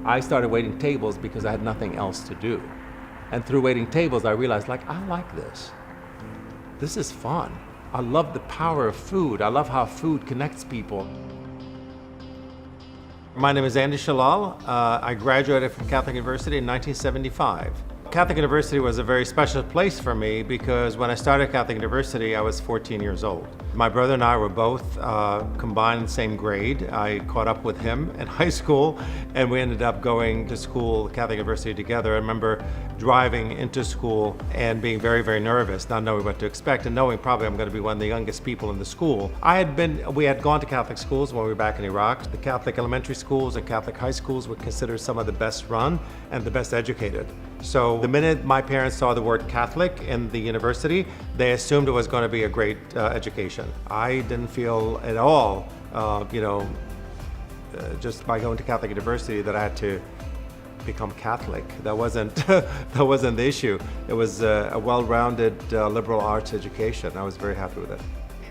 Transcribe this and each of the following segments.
I started waiting tables because I had nothing else to do. And through waiting tables, I realized, like, I like this. This is fun. I love the power of food. I love how food connects people. My name is Andy Shallal. I graduated from Catholic University in 1975. Catholic University was a very special place for me because when I started Catholic University, I was 14 years old. My brother and I were both combined in the same grade. I caught up with him in high school, and we ended up going to school, Catholic University, together. I remember driving into school and being very, very nervous, not knowing what to expect and knowing probably I'm going to be one of the youngest people in the school. We had gone to Catholic schools when we were back in Iraq. The Catholic elementary schools and Catholic high schools were considered some of the best run and the best educated. So the minute my parents saw the word Catholic in the university, they assumed it was going to be a great education. I didn't feel at all, just by going to Catholic University that I had to become Catholic. That wasn't the issue. It was a well-rounded liberal arts education. I was very happy with it.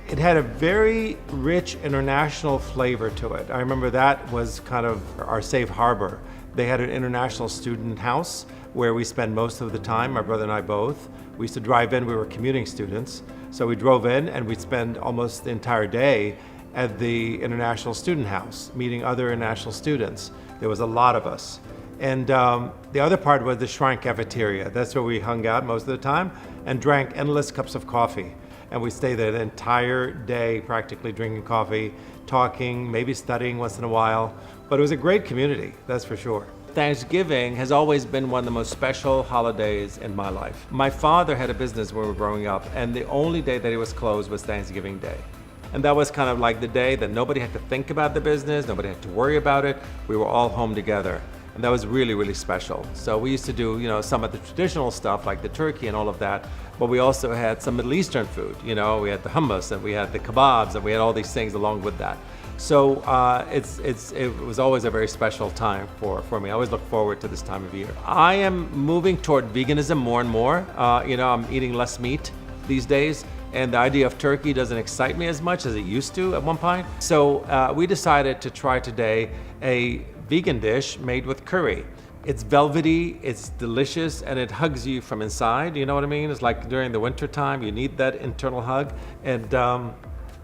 It had a very rich international flavor to it. I remember that was kind of our safe harbor. They had an international student house where we spent most of the time, my brother and I both. We used to drive in, we were commuting students. So we drove in and we'd spend almost the entire day at the international student house, meeting other international students. There was a lot of us. And the other part was the shrine cafeteria. That's where we hung out most of the time and drank endless cups of coffee. And we stayed there the entire day, practically drinking coffee, talking, maybe studying once in a while. But it was a great community, that's for sure. Thanksgiving has always been one of the most special holidays in my life. My father had a business when we were growing up, and the only day that it was closed was Thanksgiving Day. And that was kind of like the day that nobody had to think about the business, nobody had to worry about it. We were all home together. And that was really, really special. So we used to do, some of the traditional stuff like the turkey and all of that, but we also had some Middle Eastern food. We had the hummus and we had the kebabs and we had all these things along with that. So it was always a very special time for me. I always look forward to this time of year. I am moving toward veganism more and more. I'm eating less meat these days, and the idea of turkey doesn't excite me as much as it used to at one point. So we decided to try today a vegan dish made with curry. It's velvety, it's delicious, and it hugs you from inside. You know what I mean? It's like during the winter time, you need that internal hug. And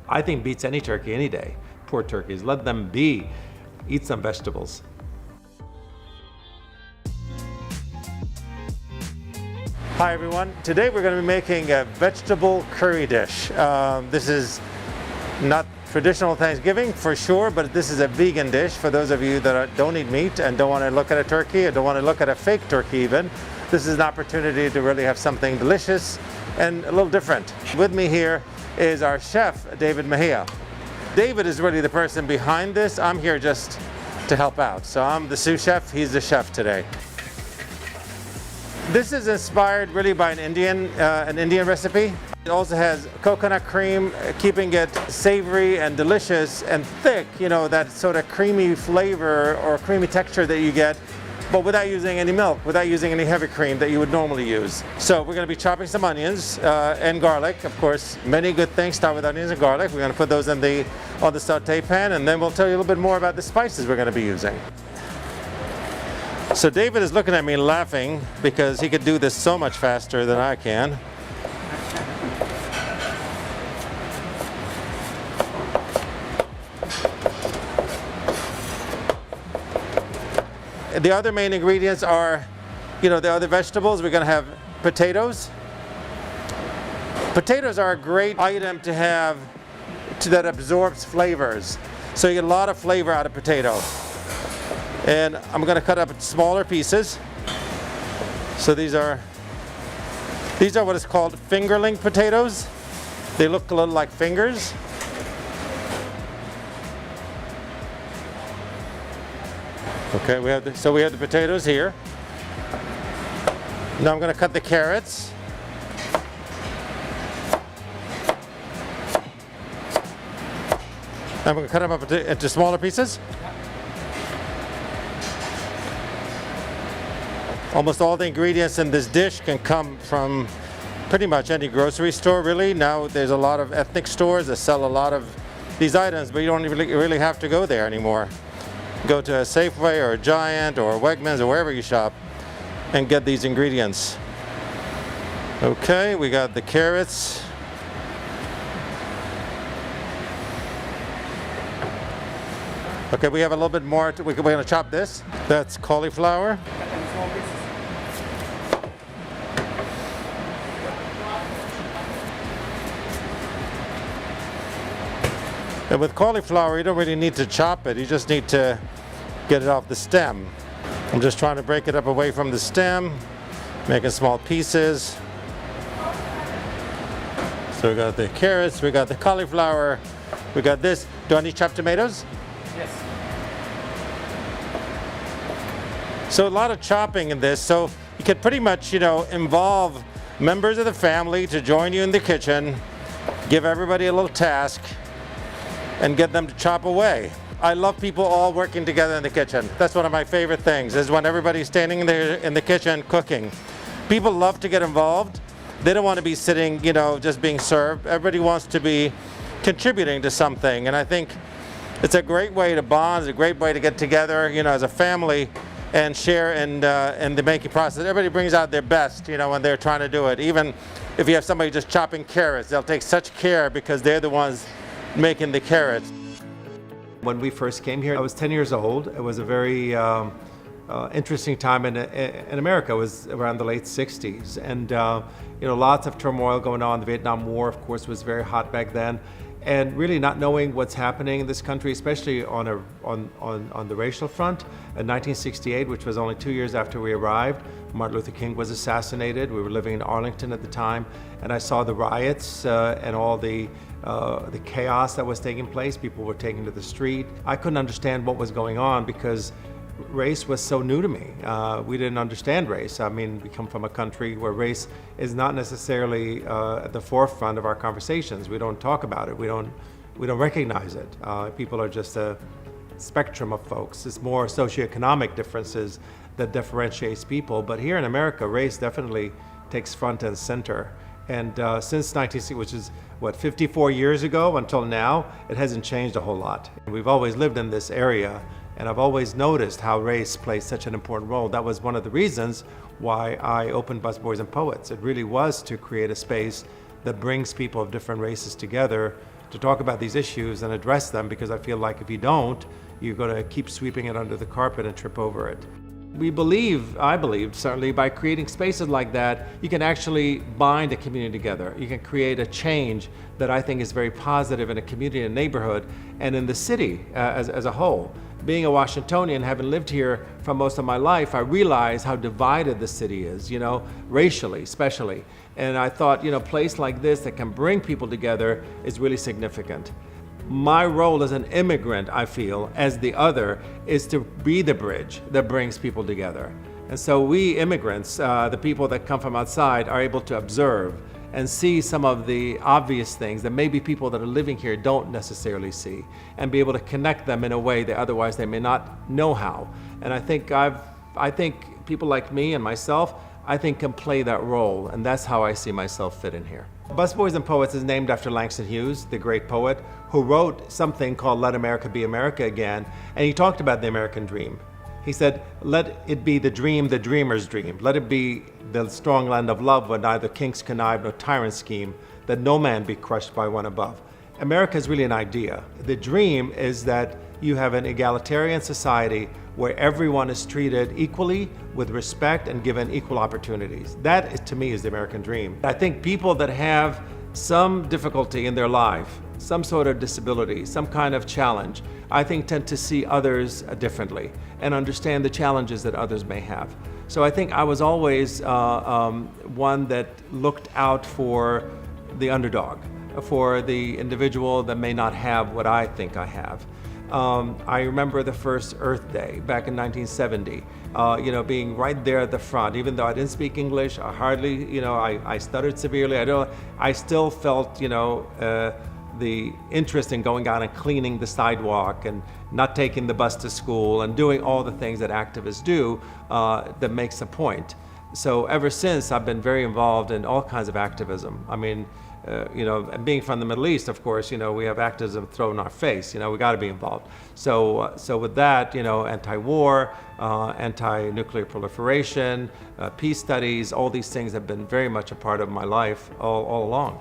I think beats any turkey any day. Poor turkeys, let them be. Eat some vegetables. Hi everyone. Today we're going to be making a vegetable curry dish. This is not traditional Thanksgiving for sure, but this is a vegan dish for those of you that don't eat meat and don't want to look at a turkey or don't want to look at a fake turkey even. This is an opportunity to really have something delicious and a little different. With me here is our chef, David Mejia. David is really the person behind this. I'm here just to help out. So I'm the sous chef, he's the chef today. This is inspired really by an Indian recipe. It also has coconut cream, keeping it savory and delicious and thick, that sort of creamy flavor or creamy texture that you get, but without using any milk, without using any heavy cream that you would normally use. So we're going to be chopping some onions and garlic. Of course, many good things start with onions and garlic. We're going to put those on the saute pan, and then we'll tell you a little bit more about the spices we're going to be using. So David is looking at me laughing because he could do this so much faster than I can. The other main ingredients are, the other vegetables. We're going to have potatoes. Potatoes are a great item to have that absorbs flavors. So you get a lot of flavor out of potato. And I'm going to cut up smaller pieces. So these are what is called fingerling potatoes. They look a little like fingers. Okay, we have the potatoes here. Now I'm going to cut the carrots. I'm going to cut them up into smaller pieces. Almost all the ingredients in this dish can come from pretty much any grocery store, really. Now there's a lot of ethnic stores that sell a lot of these items, but you don't really have to go there anymore. go to a Safeway or a Giant or Wegmans or wherever you shop and get these ingredients. Okay, we got the carrots. Okay, we have a little bit more. We're going to chop this. That's cauliflower. And with cauliflower, you don't really need to chop it. You just need to get it off the stem. I'm just trying to break it up away from the stem, making small pieces. So we got the carrots, we got the cauliflower, we got this. Do I need chopped tomatoes? Yes. So a lot of chopping in this. So you could pretty much, involve members of the family to join you in the kitchen, give everybody a little task, and get them to chop away. I love people all working together in the kitchen. That's one of my favorite things, is when everybody's standing there in the kitchen cooking. People love to get involved. They don't want to be sitting, just being served. Everybody wants to be contributing to something. And I think it's a great way to bond, it's a great way to get together, as a family and share in the making process. Everybody brings out their best, when they're trying to do it. Even if you have somebody just chopping carrots, they'll take such care because they're the ones making the carrots. When we first came here, I was 10 years old. It was a very interesting time in America. It was around the late 60s. And, lots of turmoil going on. The Vietnam War, of course, was very hot back then. And really not knowing what's happening in this country, especially on the racial front. In 1968, which was only 2 years after we arrived, Martin Luther King was assassinated. We were living in Arlington at the time. And I saw the riots and all the chaos that was taking place. People were taken to the street. I couldn't understand what was going on because race was so new to me. We didn't understand race. I mean, we come from a country where race is not necessarily at the forefront of our conversations. We don't talk about it. We don't recognize it. People are just a spectrum of folks. It's more socioeconomic differences that differentiates people. But here in America, race definitely takes front and center. And since 1960, which is 54 years ago until now, it hasn't changed a whole lot. We've always lived in this area, and I've always noticed how race plays such an important role. That was one of the reasons why I opened Busboys and Poets. It really was to create a space that brings people of different races together to talk about these issues and address them, because I feel like if you don't, you're going to keep sweeping it under the carpet and trip over it. I believe, certainly, by creating spaces like that, you can actually bind a community together. You can create a change that I think is very positive in a community and neighborhood and in the city as a whole. Being a Washingtonian, having lived here for most of my life, I realize how divided the city is, racially especially. And I thought, a place like this that can bring people together is really significant. My role as an immigrant, I feel, as the other, is to be the bridge that brings people together. And so we immigrants, the people that come from outside, are able to observe and see some of the obvious things that maybe people that are living here don't necessarily see, and be able to connect them in a way that otherwise they may not know how. And I think people like me and myself, can play that role, and that's how I see myself fit in here. Busboys and Poets is named after Langston Hughes, the great poet, who wrote something called Let America Be America Again, and he talked about the American dream. He said, let it be the dream the dreamers dream. Let it be the strong land of love where neither kings connive nor tyrants scheme, that no man be crushed by one above. America is really an idea. The dream is that you have an egalitarian society where everyone is treated equally with respect and given equal opportunities. That, to me, is the American dream. I think people that have some difficulty in their life, some sort of disability, some kind of challenge, I think tend to see others differently and understand the challenges that others may have. So I think I was always one that looked out for the underdog, for the individual that may not have what I think I have. I remember the first Earth Day back in 1970, being right there at the front. Even though I didn't speak English, I hardly, I stuttered severely. I still felt, the interest in going out and cleaning the sidewalk and not taking the bus to school and doing all the things that activists do that makes a point. So ever since, I've been very involved in all kinds of activism. I mean, and being from the Middle East, of course, we have activism thrown in our face. We got to be involved. So with that, anti-war, anti-nuclear proliferation, peace studies, all these things have been very much a part of my life all along.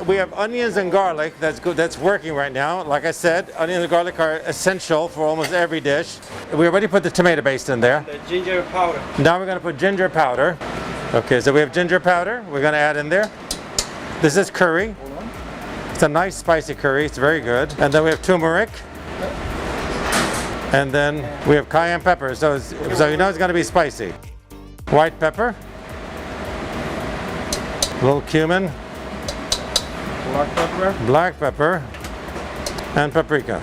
We have onions and garlic that's good, that's working right now. Like I said, onions and garlic are essential for almost every dish. We already put the tomato paste in there. The ginger powder. Now we're going to put ginger powder. Okay, so we have ginger powder we're going to add in there. This is curry. It's a nice spicy curry, it's very good. And then we have turmeric. And then we have cayenne pepper, so it's going to be spicy. White pepper. A little cumin. Black pepper and paprika.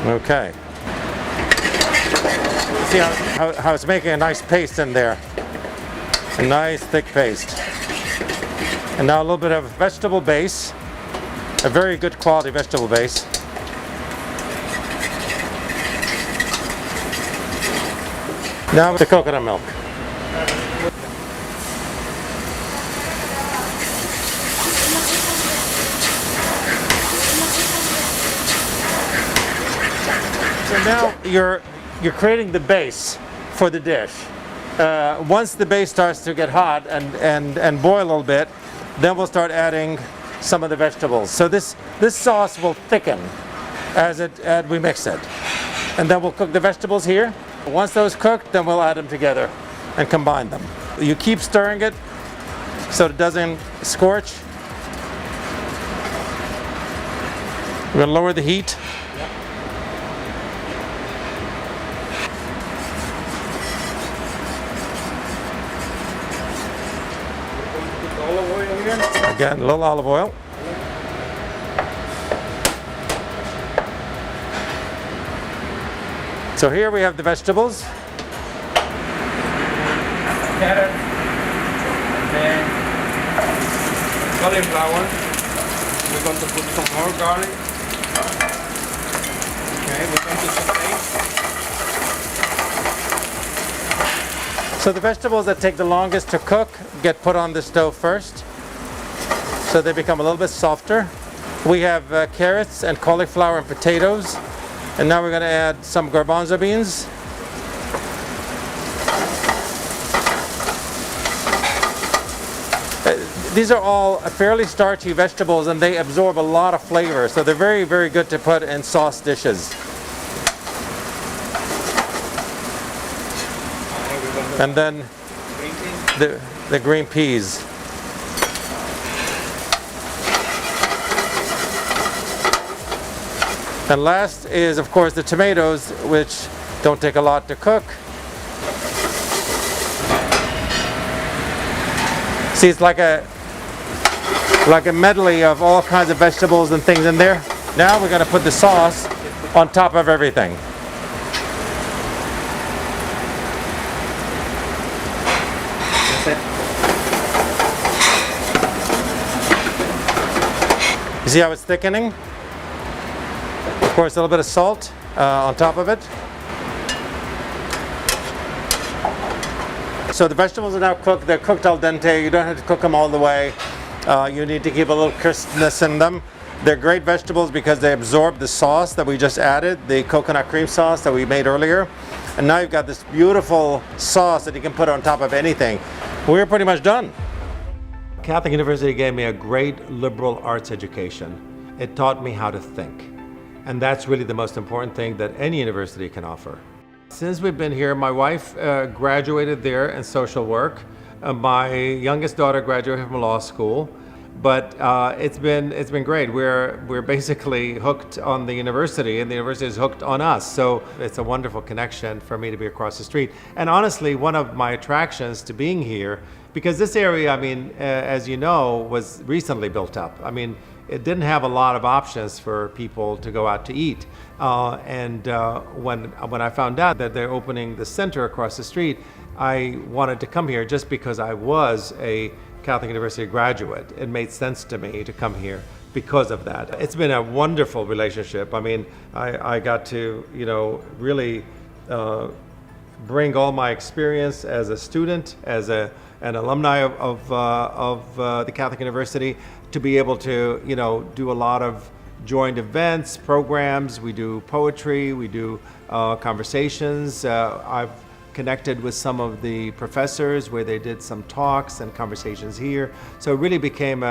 Okay. See how it's making a nice paste in there. A nice thick paste. And now a little bit of vegetable base. A very good quality vegetable base. Now the coconut milk. So now you're creating the base for the dish. Once the base starts to get hot and boil a little bit, then we'll start adding some of the vegetables. So this sauce will thicken as we mix it. And then we'll cook the vegetables here. Once those cooked, then we'll add them together and combine them. You keep stirring it so it doesn't scorch. We're gonna lower the heat. Again, a little olive oil. So here we have the vegetables. Carrot. And then cauliflower. We're going to put some more garlic. Okay, we're going to saute. So the vegetables that take the longest to cook get put on the stove first, so they become a little bit softer. We have carrots and cauliflower and potatoes, and now we're going to add some garbanzo beans. These are all fairly starchy vegetables, and they absorb a lot of flavor, so they're very, very good to put in sauce dishes. And then the green peas. And last is, of course, the tomatoes, which don't take a lot to cook. See, it's like a medley of all kinds of vegetables and things in there. Now we're going to put the sauce on top of everything. You see how it's thickening? Of course, a little bit of salt on top of it. So the vegetables are now cooked. They're cooked al dente. You don't have to cook them all the way. You need to keep a little crispness in them. They're great vegetables because they absorb the sauce that we just added, the coconut cream sauce that we made earlier. And now you've got this beautiful sauce that you can put on top of anything. We're pretty much done. Catholic University gave me a great liberal arts education. It taught me how to think. And that's really the most important thing that any university can offer. Since we've been here, my wife graduated there in social work. My youngest daughter graduated from law school. But it's been great. We're basically hooked on the university, and the university is hooked on us. So it's a wonderful connection for me to be across the street. And honestly, one of my attractions to being here, because this area, I mean, as you know, was recently built up. I mean, it didn't have a lot of options for people to go out to eat. When I found out that they're opening the center across the street, I wanted to come here just because I was a Catholic University graduate. It made sense to me to come here because of that. It's been a wonderful relationship. I mean, I got to, really bring all my experience as a student, as a and alumni of the Catholic University to be able to, do a lot of joint events, programs. We do poetry, we do conversations. I've connected with some of the professors where they did some talks and conversations here. So it really became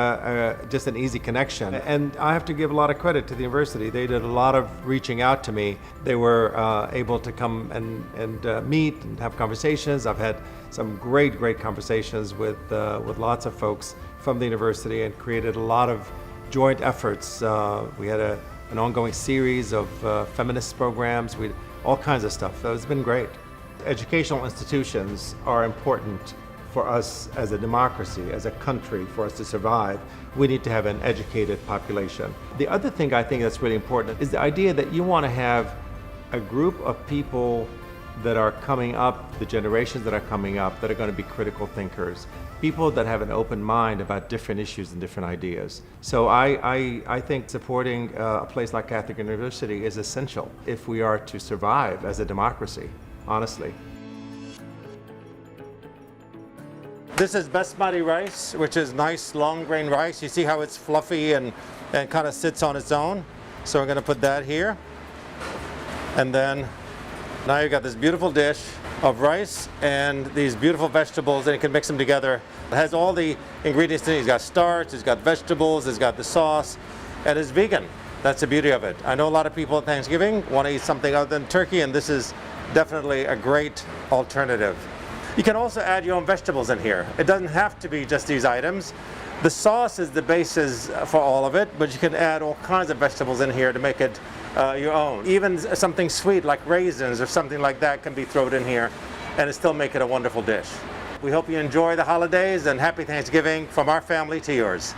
just an easy connection. And I have to give a lot of credit to the university. They did a lot of reaching out to me. They were able to come and meet and have conversations. I've had some great conversations with lots of folks from the university and created a lot of joint efforts. We had an ongoing series of feminist programs, all kinds of stuff. So it's been great. Educational institutions are important for us as a democracy, as a country, for us to survive. We need to have an educated population. The other thing I think that's really important is the idea that you want to have a group of people that are coming up, the generations that are coming up, that are going to be critical thinkers, people that have an open mind about different issues and different ideas. So I think supporting a place like Catholic University is essential if we are to survive as a democracy, honestly. This is basmati rice, which is nice long grain rice. You see how it's fluffy and kind of sits on its own. So we're going to put that here. And then now you've got this beautiful dish of rice and these beautiful vegetables, and you can mix them together. It has all the ingredients in it. It's got starch, it's got vegetables, it's got the sauce, and it's vegan. That's the beauty of it. I know a lot of people at Thanksgiving want to eat something other than turkey, and this is definitely a great alternative. You can also add your own vegetables in here. It doesn't have to be just these items. The sauce is the basis for all of it, but you can add all kinds of vegetables in here to make it your own. Even something sweet like raisins or something like that can be thrown in here and it still make it a wonderful dish. We hope you enjoy the holidays, and happy Thanksgiving from our family to yours.